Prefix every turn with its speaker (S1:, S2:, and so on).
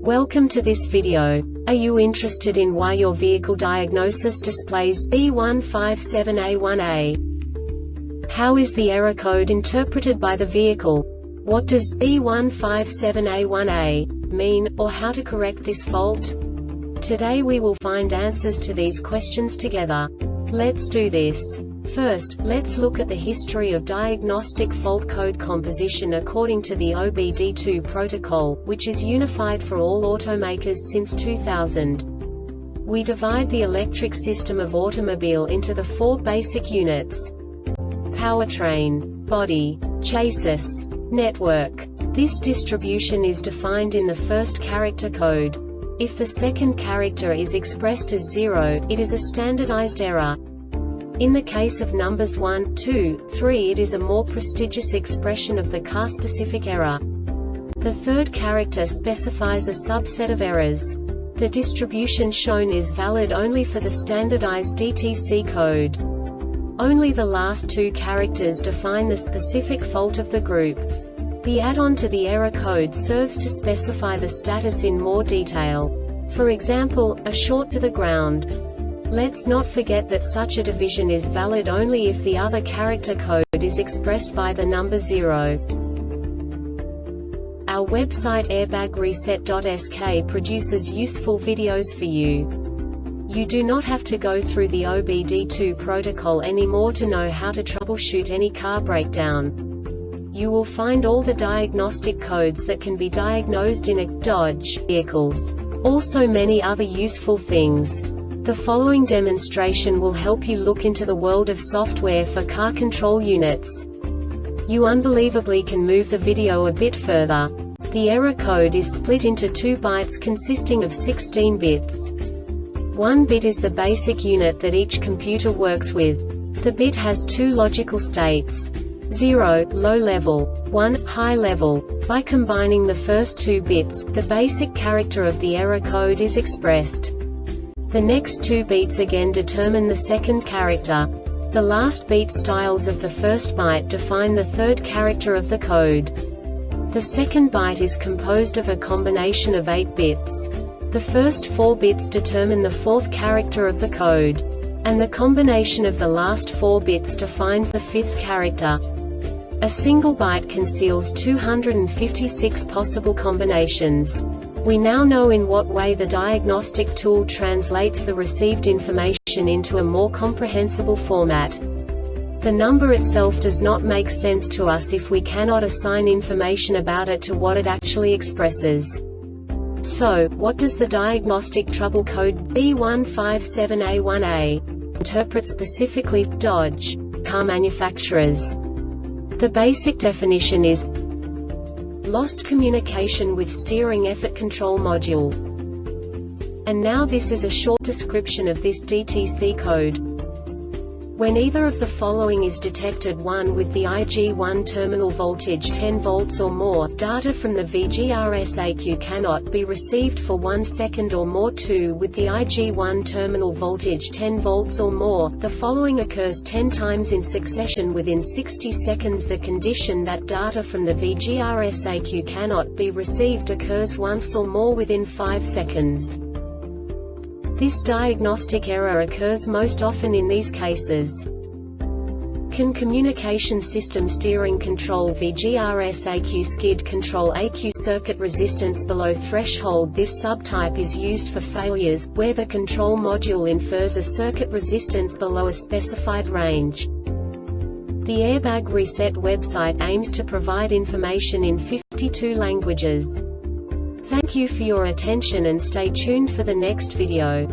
S1: Welcome to this video. Are you interested in why your vehicle diagnosis displays B157A-1A? How is the error code interpreted by the vehicle? What does B157A-1A mean, or how to correct this fault? Today we will find answers to these questions together. Let's do this. First, let's look at the history of diagnostic fault code composition according to the OBD2 protocol, which is unified for all automakers since 2000. We divide the electric system of automobile into the four basic units: powertrain, body, chassis, network. This distribution is defined in the first character code. If the second character is expressed as 0, it is a standardized error. In the case of numbers 1, 2, 3, it is a more prestigious expression of the car-specific error. The third character specifies a subset of errors. The distribution shown is valid only for the standardized DTC code. Only the last two characters define the specific fault of the group. The add-on to the error code serves to specify the status in more detail. For example, a short to the ground. Let's not forget that such a division is valid only if the other character code is expressed by the number 0. Our website airbagreset.sk produces useful videos for you. You do not have to go through the OBD2 protocol anymore to know how to troubleshoot any car breakdown. You will find all the diagnostic codes that can be diagnosed in a Dodge vehicles. Also many other useful things. The following demonstration will help you look into the world of software for car control units. You unbelievably can move the video a bit further. The error code is split into 2 bytes consisting of 16 bits. 1 bit is the basic unit that each computer works with. The bit has 2 logical states: 0, low level, 1, high level. By combining the first 2 bits, the basic character of the error code is expressed. The next 2 beats again determine the second character. The last beat styles of the first byte define the third character of the code. The second byte is composed of a combination of 8 bits. The first 4 bits determine the fourth character of the code. And the combination of the last 4 bits defines the fifth character. A single byte conceals 256 possible combinations. We now know in what way the diagnostic tool translates the received information into a more comprehensible format. The number itself does not make sense to us if we cannot assign information about it to what it actually expresses. So, what does the Diagnostic Trouble Code B157A-1A interpret specifically for Dodge car manufacturers? The basic definition is lost communication with steering effort control module. And now this is a short description of this DTC code. When either of the following is detected: 1 with the IG1 terminal voltage 10 volts or more, data from the VGRS ECU cannot be received for 1 second or more. 2 with the IG1 terminal voltage 10 volts or more, the following occurs 10 times in succession within 60 seconds. The condition that data from the VGRS ECU cannot be received occurs once or more within 5 seconds. This diagnostic error occurs most often in these cases: CAN communication system steering control VGRS ECU skid control ECU circuit resistance below threshold. This subtype is used for failures where the control module infers a circuit resistance below a specified range. The Airbag Reset website aims to provide information in 52 languages. Thank you for your attention and stay tuned for the next video.